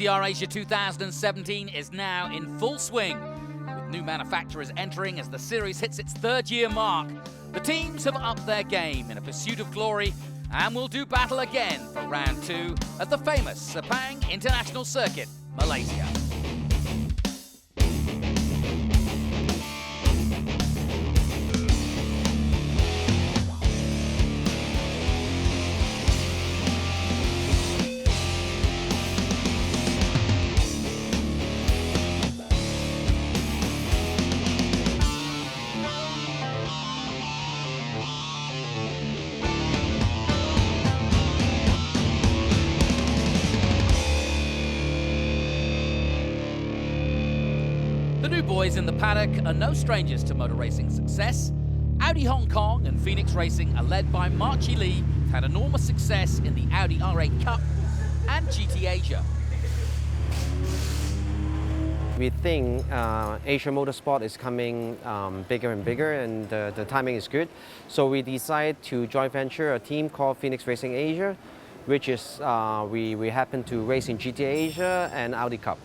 TCR Asia 2017 is now in full swing, with new manufacturers entering as the series hits its third-year mark. The teams have upped their game in a pursuit of glory and will do battle again for round 2 at the famous Sepang International Circuit, Malaysia. The new boys in the paddock are no strangers to motor racing success. Audi Hong Kong and Phoenix Racing are led by Marchi Lee, who's had enormous success in the Audi R8 Cup and GT Asia. We think Asia Motorsport is coming bigger and bigger, and the timing is good. So we decided to joint venture a team called Phoenix Racing Asia, which is we happen to race in GT Asia and Audi Cup.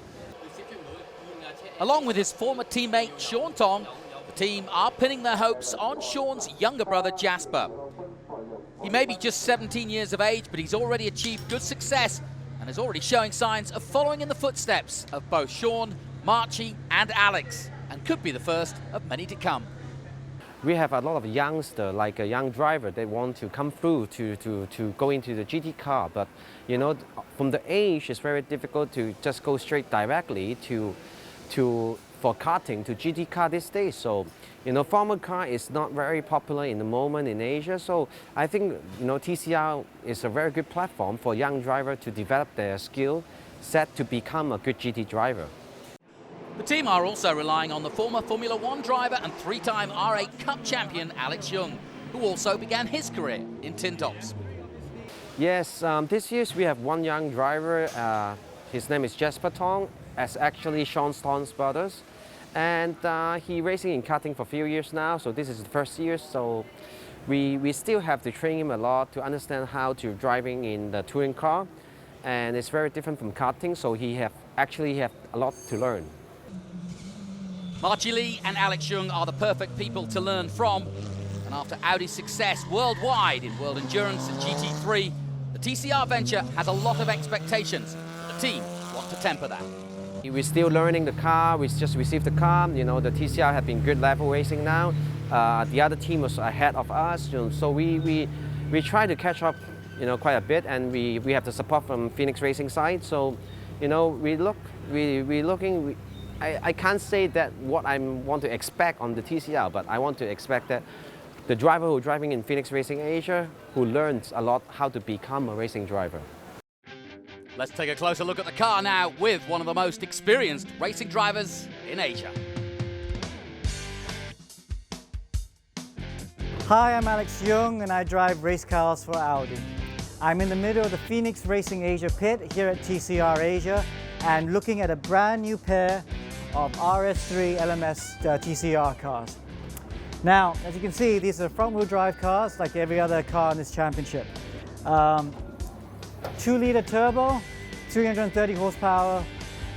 Along with his former teammate Sean Tong, the team are pinning their hopes on Sean's younger brother Jasper. He may be just 17 years of age, but he's already achieved good success and is already showing signs of following in the footsteps of both Sean, Marchi and Alex, and could be the first of many to come. We have a lot of youngsters, like a young driver, they want to come through to go into the GT car, but you know, from the age it's very difficult to just go straight directly for karting to GT car these days. So, you know, formal car is not very popular in the moment in Asia. So I think, you know, TCR is a very good platform for young drivers to develop their skill set to become a good GT driver. The team are also relying on the former Formula One driver and 3-time R8 Cup champion Alex Young, who also began his career in tin tops. Yes, this year we have one young driver. His name is Jasper Tong, as actually Sean Tong's brothers. And he racing in karting for a few years now, so this is the first year. So we still have to train him a lot to understand how to driving in the touring car. And it's very different from karting, so he actually have a lot to learn. Marchi Lee and Alex Young are the perfect people to learn from. And after Audi's success worldwide in World Endurance and GT3, the TCR venture has a lot of expectations. The team want to temper that. We're still learning the car. We just received the car. You know, the TCR have been good level racing now. The other team was ahead of us, you know, so we try to catch up, you know, quite a bit, and we have the support from Phoenix Racing side. So, you know, we're looking. I can't say that what I want to expect on the TCR, but I want to expect that the driver who's driving in Phoenix Racing Asia, who learns a lot how to become a racing driver. Let's take a closer look at the car now with one of the most experienced racing drivers in Asia. Hi, I'm Alex Young and I drive race cars for Audi. I'm in the middle of the Phoenix Racing Asia pit here at TCR Asia and looking at a brand new pair of RS3 LMS TCR cars. Now, as you can see, these are front-wheel drive cars like every other car in this championship. 2-liter turbo, 330 horsepower,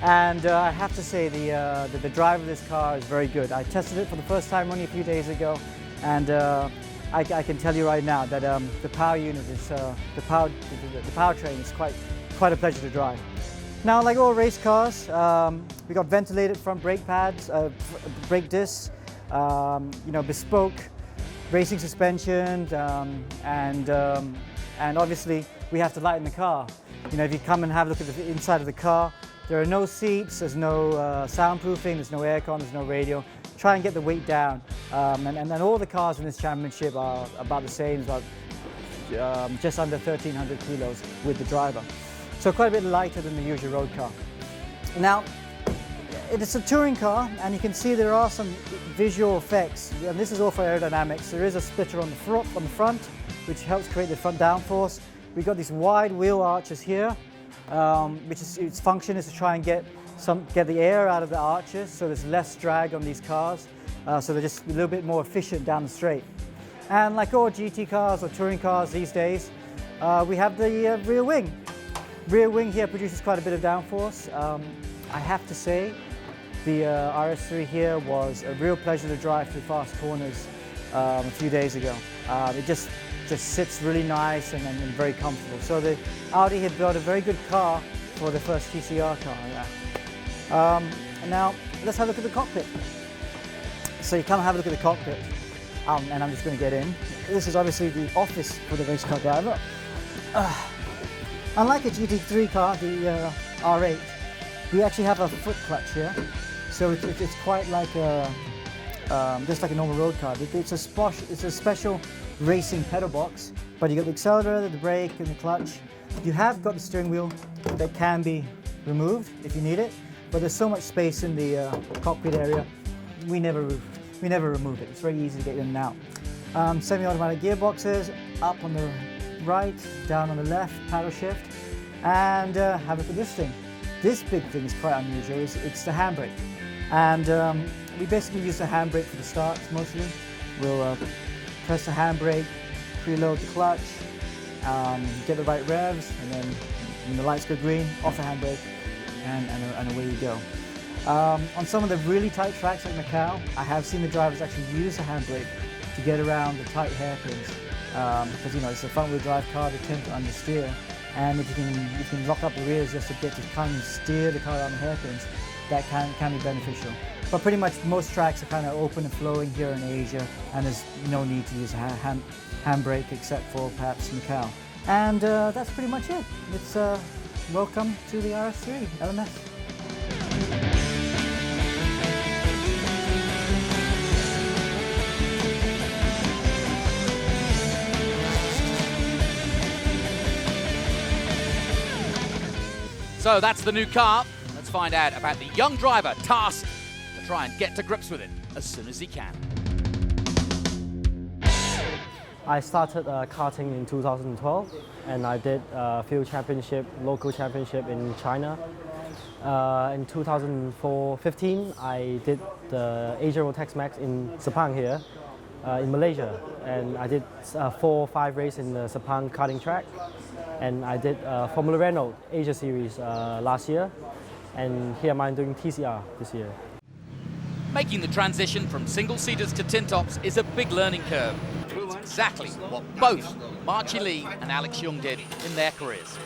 and I have to say the drive of this car is very good. I tested it for the first time only a few days ago, and I can tell you right now that the power unit is the powertrain is quite a pleasure to drive. Now, like all race cars, we got ventilated front brake pads, brake discs, you know, bespoke racing suspension, and obviously we have to lighten the car. You know, if you come and have a look at the inside of the car, there are no seats, there's no soundproofing, there's no aircon, there's no radio. Try and get the weight down. And then all the cars in this championship are about the same, about just under 1,300 kilos with the driver. So quite a bit lighter than the usual road car. Now, it's a touring car, and you can see there are some visual effects, and this is all for aerodynamics. There is a splitter on the front, which helps create the front downforce. We've got these wide wheel arches here, which is its function is to try and get the air out of the arches, so there's less drag on these cars, so they're just a little bit more efficient down the straight. And like all GT cars or touring cars these days, we have the rear wing. rear wing here produces quite a bit of downforce. I have to say, the RS3 here was a real pleasure to drive through fast corners a few days ago. It just sits really nice and very comfortable. So the Audi had built a very good car for the first TCR car. And now let's have a look at the cockpit. So you come have a look at the cockpit, and I'm just going to get in. This is obviously the office for the race car driver. Unlike a GT3 car, the R8, we actually have a foot clutch here. So it's quite like just like a normal road car. It's a special racing pedal box, but you got the accelerator, the brake, and the clutch. You have got the steering wheel that can be removed if you need it, but there's so much space in the cockpit area, we never remove it. It's very easy to get in and out. Semi-automatic gearboxes, up on the right, down on the left, paddle shift, and have a look at this thing. This big thing is quite unusual. It's the handbrake, and we basically use the handbrake for the starts mostly. We'll press the handbrake, preload the clutch, get the right revs, and then when the lights go green, off the handbrake, and away you go. On some of the really tight tracks like Macau, I have seen the drivers actually use the handbrake to get around the tight hairpins, because it's a front-wheel drive car, they tend to understeer, and if you can lock up the rears just to get to kind of steer the car around the hairpins, that can be beneficial. But pretty much most tracks are kind of open and flowing here in Asia, and there's no need to use a handbrake except for perhaps Macau. And that's pretty much it. It's welcome to the RS3 LMS. So that's the new car. Let's find out about the young driver tasked to try and get to grips with it as soon as he can. I started karting in 2012, and I did a few local championship in China. In 2015, I did the Asia Road Tex Max in Sepang here, in Malaysia, and I did 4 or 5 races in the Sepang karting track, and I did Formula Renault Asia Series last year, and here I'm doing TCR this year. Making the transition from single-seaters to tin-tops is a big learning curve. It's exactly what both Marchie Lee and Alex Young did in their careers.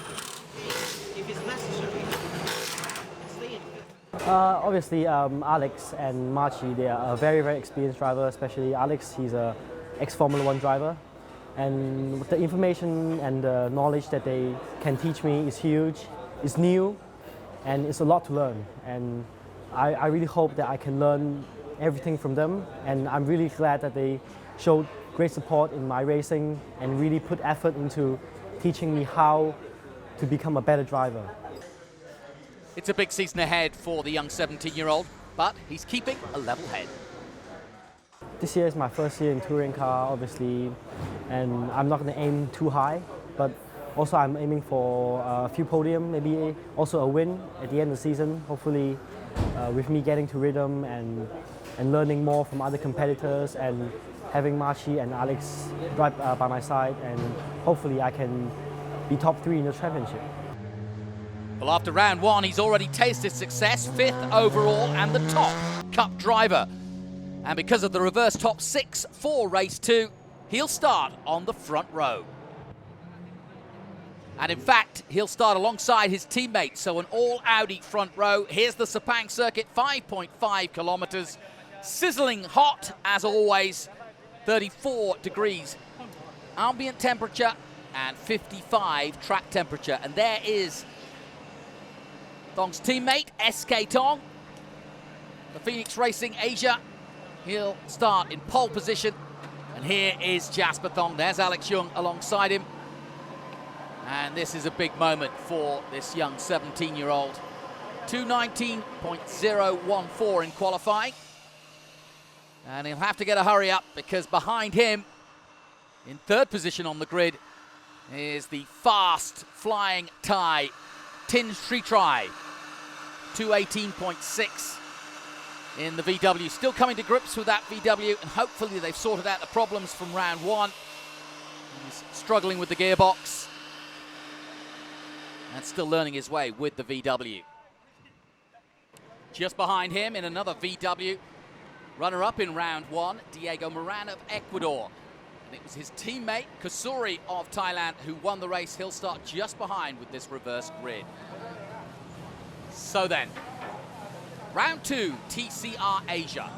Obviously, Alex and Marchie, they are a very, very experienced driver, especially Alex. He's an ex-Formula 1 driver. And the information and the knowledge that they can teach me is huge, it's new, and it's a lot to learn. And I really hope that I can learn everything from them. And I'm really glad that they showed great support in my racing and really put effort into teaching me how to become a better driver. It's a big season ahead for the young 17-year-old, but he's keeping a level head. This year is my first year in touring car, obviously, and I'm not going to aim too high, but also I'm aiming for a few podium, maybe also a win at the end of the season, hopefully with me getting to rhythm and learning more from other competitors and having Marchie and Alex right by my side, and hopefully I can be top 3 in the championship. Well, after round 1, he's already tasted success, 5th overall and the top Cup driver. And because of the reverse top 6 for race 2, he'll start on the front row. And in fact, he'll start alongside his teammates, so an all-Audi front row. Here's the Sepang circuit, 5.5 kilometers, sizzling hot as always, 34 degrees ambient temperature and 55 track temperature. And there is Thong's teammate, SK Thong, the Phoenix Racing Asia. He'll start in pole position. And here is Jasper Thong. There's Alex Young alongside him. And this is a big moment for this young 17-year-old. 2:19.014 in qualifying. And he'll have to get a hurry up because behind him, in 3rd position on the grid, is the fast flying Thai Tin Sri Trai. 2:18.6 in the VW. Still coming to grips with that VW, and hopefully they've sorted out the problems from round 1. He's struggling with the gearbox. and still learning his way with the VW. Just behind him in another VW, runner-up in round one, Diego Moran of Ecuador. And it was his teammate, Kusuri of Thailand, who won the race. He'll start just behind with this reverse grid. So then, round two, TCR Asia.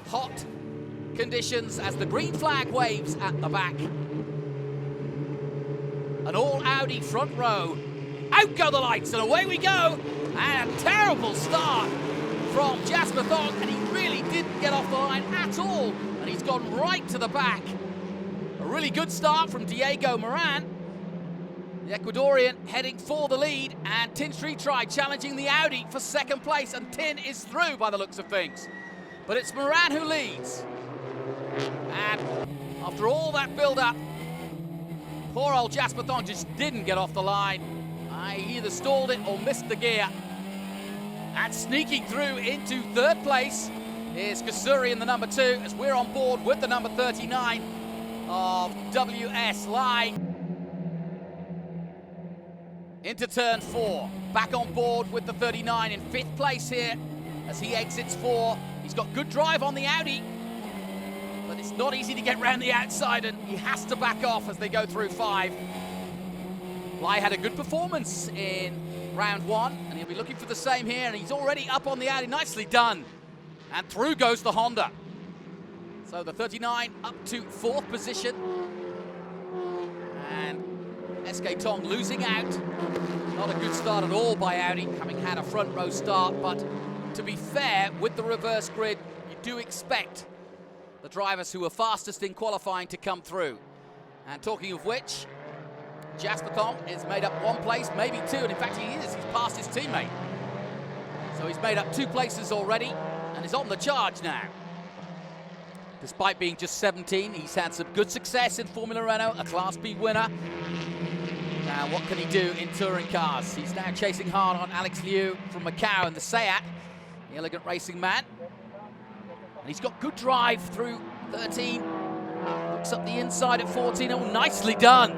Hot conditions as the green flag waves at the back. An all Audi front row. Out go the lights and away we go. And a terrible start from Jasper Thong, and he really didn't get off the line at all. And he's gone right to the back. A really good start from Diego Moran. The Ecuadorian heading for the lead, and Tin Sritrai challenging the Audi for second place, and Tin is through by the looks of things. But it's Moran who leads. And after all that build-up, poor old Jasper Thong just didn't get off the line. He either stalled it or missed the gear. And sneaking through into third place is Kusuri in the number 2, as we're on board with the number 39 of WS Lai. Into turn 4, back on board with the 39 in 5th place here as he exits 4. He's got good drive on the Audi, but it's not easy to get round the outside, and he has to back off as they go through 5. Lai had a good performance in round 1, and he'll be looking for the same here, and he's already up on the Audi. Nicely done. And through goes the Honda. So the 39 up to 4th position. And SK Tong losing out. Not a good start at all by Audi, having had a front row start, but to be fair, with the reverse grid, you do expect the drivers who were fastest in qualifying to come through. And talking of which, Jasper Thong is made up 1 place, maybe 2, and in fact he is. He's passed his teammate. So he's made up 2 places already and is on the charge now. Despite being just 17, he's had some good success in Formula Renault, a Class B winner. Now what can he do in touring cars? He's now chasing hard on Alex Liu from Macau and the Seat, the elegant racing man. And he's got good drive through 13. Looks up the inside at 14. Oh, nicely done.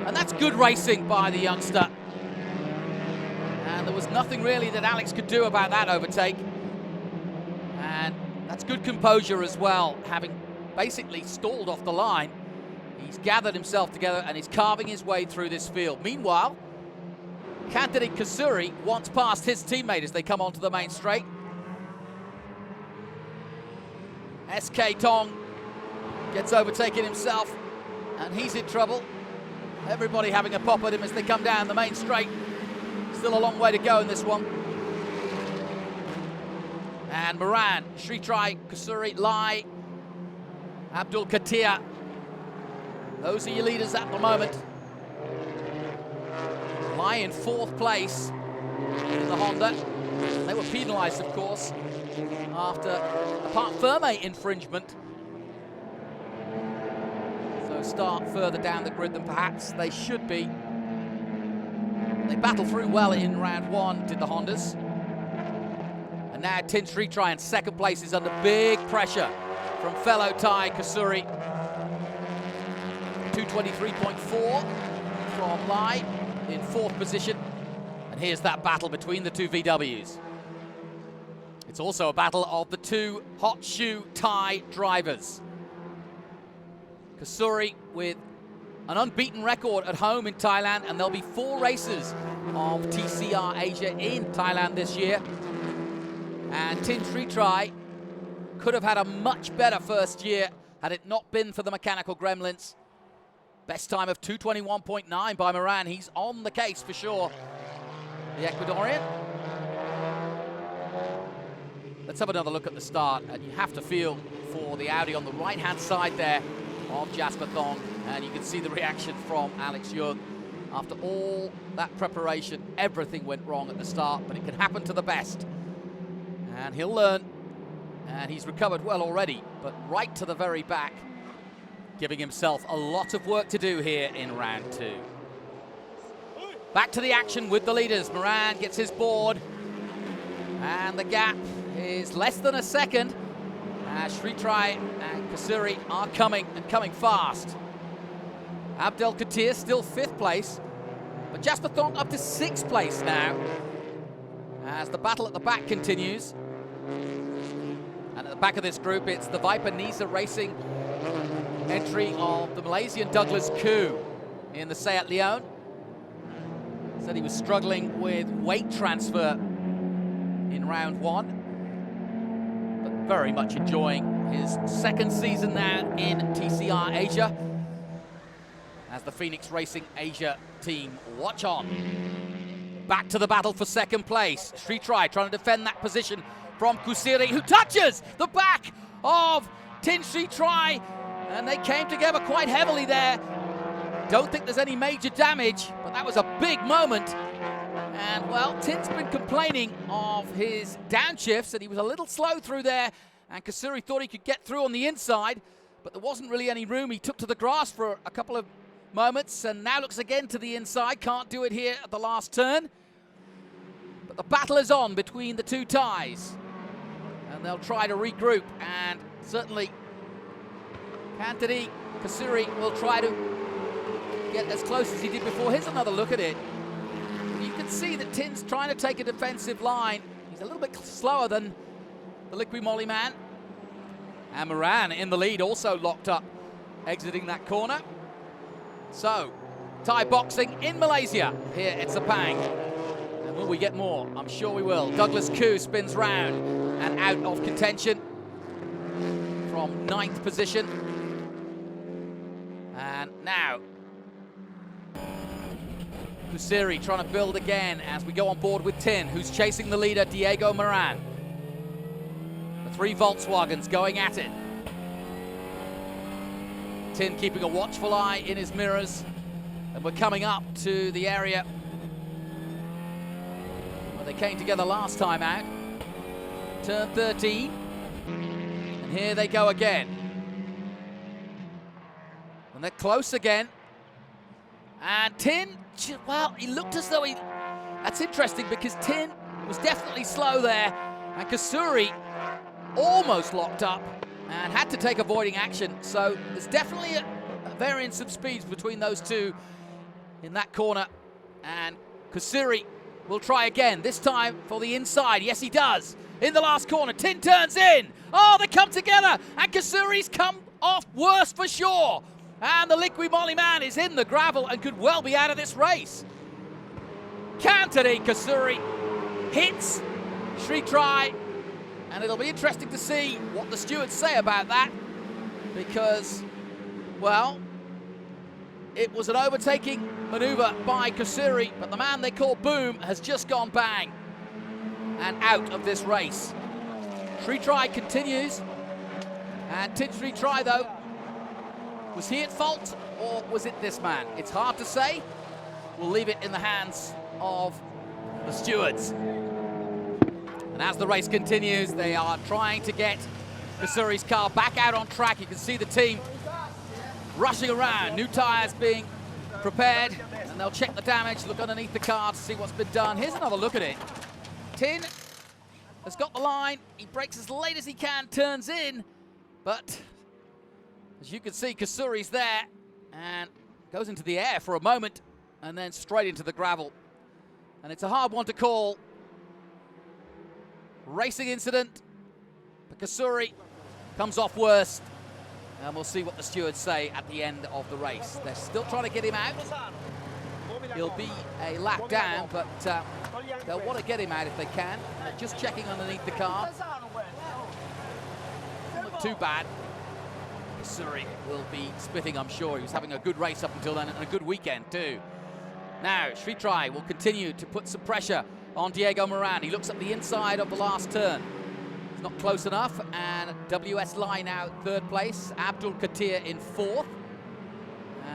And that's good racing by the youngster. And there was nothing really that Alex could do about that overtake. And that's good composure as well, having basically stalled off the line. He's gathered himself together and he's carving his way through this field. Meanwhile, candidate Kusuri wants past his teammate as they come onto the main straight. SK Tong gets overtaken himself, and he's in trouble. Everybody having a pop at him as they come down the main straight. Still a long way to go in this one. And Moran, Sritrai, Kusuri, Lai, Abdul Katir. Those are your leaders at the moment. Lai in 4th place in the Honda. They were penalised, of course, after a part Ferme infringement. So start further down the grid than perhaps they should be. They battled through well in round 1, did the Hondas. And now Tin Sritrai in 2nd place is under big pressure from fellow Thai Kusuri. 223.4 from Lai in 4th position. And here's that battle between the 2 VWs. It's also a battle of the 2 hot shoe Thai drivers. Kusuri with an unbeaten record at home in Thailand, and there'll be 4 races of TCR Asia in Thailand this year. And Tin Sritrai could have had a much better first year had it not been for the mechanical gremlins. Best time of 221.9 by Moran. He's on the case for sure. The Ecuadorian. Let's have another look at the start, and you have to feel for the Audi on the right-hand side there of Jasper Thong, and you can see the reaction from Alex Young. After all that preparation, everything went wrong at the start, but it can happen to the best. And he'll learn, and he's recovered well already, but right to the very back, giving himself a lot of work to do here in round 2. Back to the action with the leaders. Moran gets his board, and the gap is less than a second. Sritrai and Kusuri are coming, and coming fast. Abdel Katir still 5th place. But Jasper Thong up to 6th place now, as the battle at the back continues. And at the back of this group, it's the Viper Nisa Racing entry of the Malaysian Douglas Koo in the Seat Leon. Said he was struggling with weight transfer in round 1, but very much enjoying his 2nd season now in TCR Asia as the Phoenix Racing Asia team watch on. Back to the battle for 2nd place. Sritrai trying to defend that position from Kusiri, who touches the back of Tin Sritrai, and they came together quite heavily there. Don't think there's any major damage, but that was a big moment. And, well, Tin's been complaining of his downshifts, and he was a little slow through there, and Kusiri thought he could get through on the inside, but there wasn't really any room. He took to the grass for a couple of moments, and now looks again to the inside. Can't do it here at the last turn. But the battle is on between the two ties, and they'll try to regroup, and certainly Kantari Kusiri will try to get as close as he did before. Here's another look at it. You can see that Tin's trying to take a defensive line. He's a little bit slower than the Liqui Moly man. And Moran in the lead, also locked up, exiting that corner. So, Thai boxing in Malaysia here at Sepang. And will we get more? I'm sure we will. Douglas Koo spins round and out of contention from 9th position. And now Kusiri trying to build again as we go on board with Tin, who's chasing the leader, Diego Moran. The 3 Volkswagens going at it. Tin keeping a watchful eye in his mirrors, and we're coming up to the area where they came together last time out. Turn 13, and here they go again. And they're close again. And Tin, well, he looked as though that's interesting because Tin was definitely slow there, and Kusiri almost locked up and had to take avoiding action. So there's definitely a variance of speeds between those two in that corner. And Kusiri will try again, this time for the inside. Yes, he does. In the last corner, Tin turns in. Oh, they come together, and Kusiri's come off worse for sure. And the Liqui Moly man is in the gravel and could well be out of this race. Kantari Kusiri hits Sritrai, and it'll be interesting to see what the stewards say about that, because, well, it was an overtaking maneuver by Kusiri, but the man they call Boom has just gone bang and out of this race. Sritrai continues, and Tin Sritrai, though, was he at fault, or was it this man? It's hard to say. We'll leave it in the hands of the stewards. And as the race continues, they are trying to get Kusiri's car back out on track. You can see the team rushing around, new tyres being prepared, and they'll check the damage, look underneath the car to see what's been done. Here's another look at it. Tin has got the line. He brakes as late as he can, turns in, but as you can see, Kusiri's there and goes into the air for a moment and then straight into the gravel. And it's a hard one to call. Racing incident, but Kusiri comes off worst. And we'll see what the stewards say at the end of the race. They're still trying to get him out. He'll be a lap down, but they'll want to get him out if they can. They're just checking underneath the car. Doesn't look too bad. Kusiri will be spitting, I'm sure. He was having a good race up until then, and a good weekend too. Now, Sritrai will continue to put some pressure on Diego Moran. He looks at the inside of the last turn. It's not close enough, and WS Lai now 3rd place. Abdul Katir in 4th.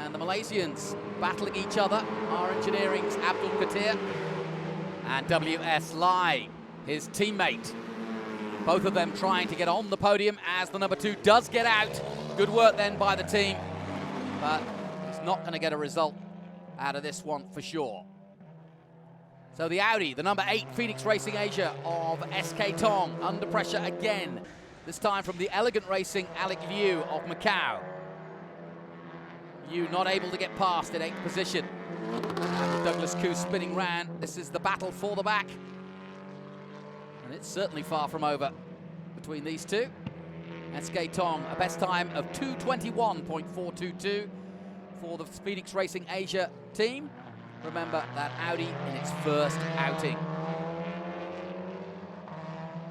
And the Malaysians battling each other. Our Engineering's Abdul Katir and WS Lai, his teammate. Both of them trying to get on the podium as the number 2 does get out. Good work then by the team, but he's not going to get a result out of this one for sure. So the Audi, the number 8 Phoenix Racing Asia of SK Tong, under pressure again. This time from the Elegant Racing Alec Liu of Macau. Liu not able to get past in 8th position. Douglas Koo spinning round. This is the battle for the back. And it's certainly far from over between these two. SK Tong, a best time of 2:21.422 for the Phoenix Racing Asia team. Remember, that Audi in its first outing.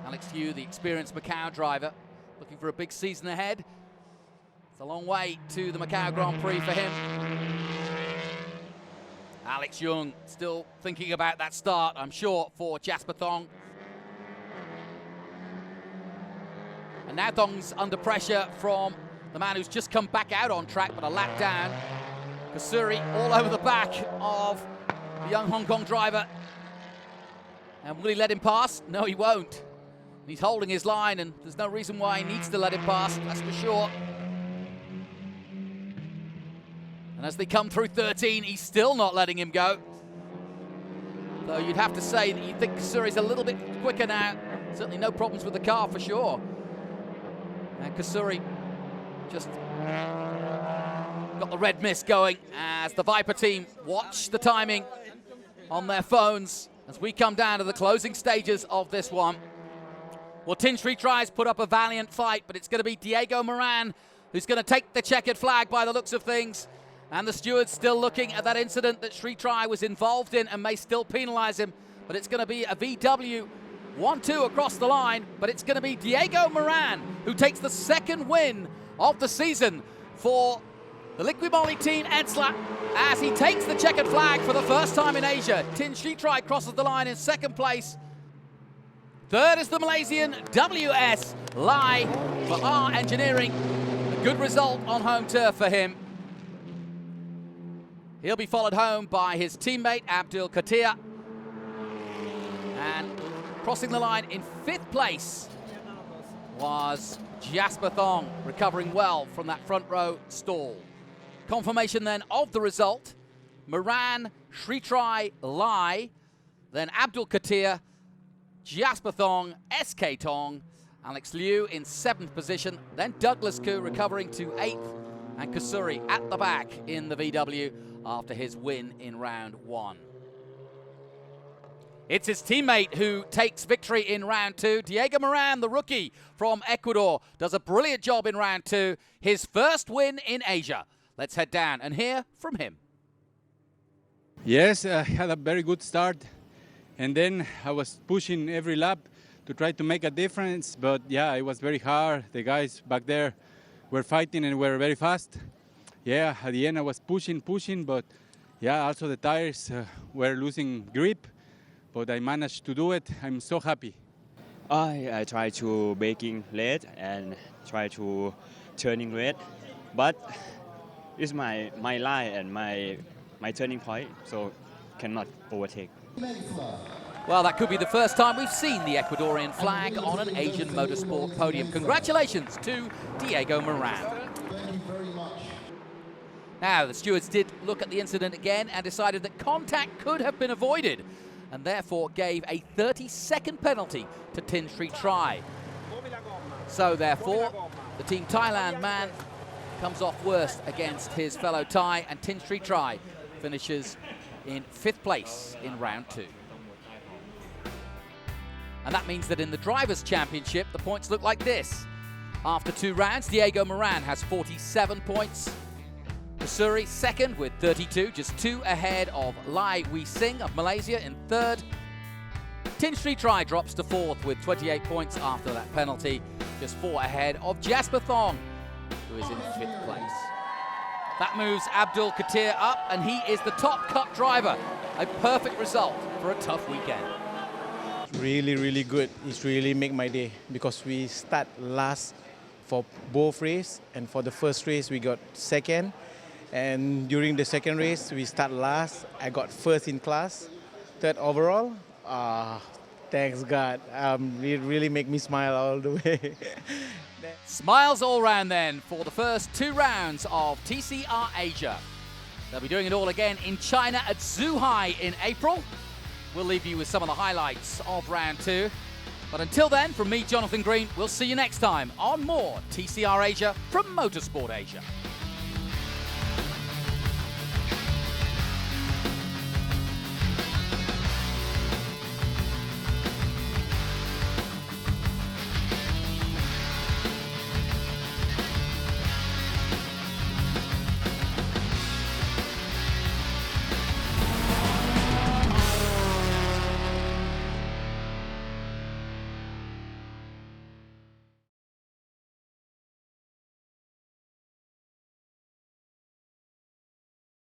Alex Yu, the experienced Macau driver, looking for a big season ahead. It's a long way to the Macau Grand Prix for him. Alex Young still thinking about that start, I'm sure, for Jasper Thong. And now Thong's under pressure from the man who's just come back out on track, but a lap down. Kasuri all over the back of the young Hong Kong driver. And will he let him pass? No, he won't. He's holding his line, and there's no reason why he needs to let him pass, that's for sure. And as they come through 13, he's still not letting him go. Though you'd have to say that you think Kasuri's a little bit quicker now. Certainly no problems with the car for sure. And Kasuri just got the red mist going as the Viper team watch the timing on their phones as we come down to the closing stages of this one. Well, Tin Sri tries put up a valiant fight, but it's going to be Diego Moran who's going to take the checkered flag by the looks of things. And the steward's still looking at that incident that Sri Trai was involved in and may still penalise him. But it's going to be a VW 1-2 across the line. But it's going to be Diego Moran who takes the second win of the season for the Liqui team Edsla as he takes the checkered flag for the first time in Asia. Tin Sri Trai crosses the line in second place. Third is the Malaysian WS Lai for R Engineering. A good result on home turf for him. He'll be followed home by his teammate Abdul Katir. And crossing the line in fifth place was Jasper Thong, recovering well from that front row stall. Confirmation then of the result. Moran, Sri Trai, Lai, then Abdul Katir, Jasper Thong, SK Tong, Alex Liu in 7th position, then Douglas Koo recovering to 8th, and Kasuri at the back in the VW after his win in round 1. It's his teammate who takes victory in round 2. Diego Moran, the rookie from Ecuador, does a brilliant job in round 2. His first win in Asia. Let's head down and hear from him. Yes, I had a very good start. And then I was pushing every lap to try to make a difference. But yeah, it was very hard. The guys back there were fighting and were very fast. Yeah, at the end I was pushing, but yeah, also the tires were losing grip. But I managed to do it. I'm so happy. I try to braking late and try to turning late. But it's my line and my turning point, so cannot overtake. Well, that could be the first time we've seen the Ecuadorian flag on an Asian motorsport podium. Congratulations to Diego Moran. Now, the stewards did look at the incident again and decided that contact could have been avoided and therefore gave a 30-second penalty to Tin Sri Trai. So therefore, the Team Thailand man comes off worst against his fellow Thai, and Tin Sri Trai finishes in 5th place in round 2. And that means that in the Drivers' Championship, the points look like this. After 2 rounds, Diego Moran has 47 points. Kasuri second with 32, just 2 ahead of Lai Wee Sing of Malaysia in 3rd. Tin Sri Trai drops to 4th with 28 points after that penalty, just 4 ahead of Jasper Thong, who is in 5th place. That moves Abdul Katir up, and he is the top cup driver. A perfect result for a tough weekend. Really, really good. It's really make my day because we start last for both races, and for the first race we got 2nd, and during the 2nd race we start last. I got 1st in class, 3rd overall. Thanks God. It really make me smile all the way. Smiles all round then for the first 2 rounds of TCR Asia. They'll be doing it all again in China at Zhuhai in April. We'll leave you with some of the highlights of round 2. But until then, from me, Jonathan Green, we'll see you next time on more TCR Asia from Motorsport Asia.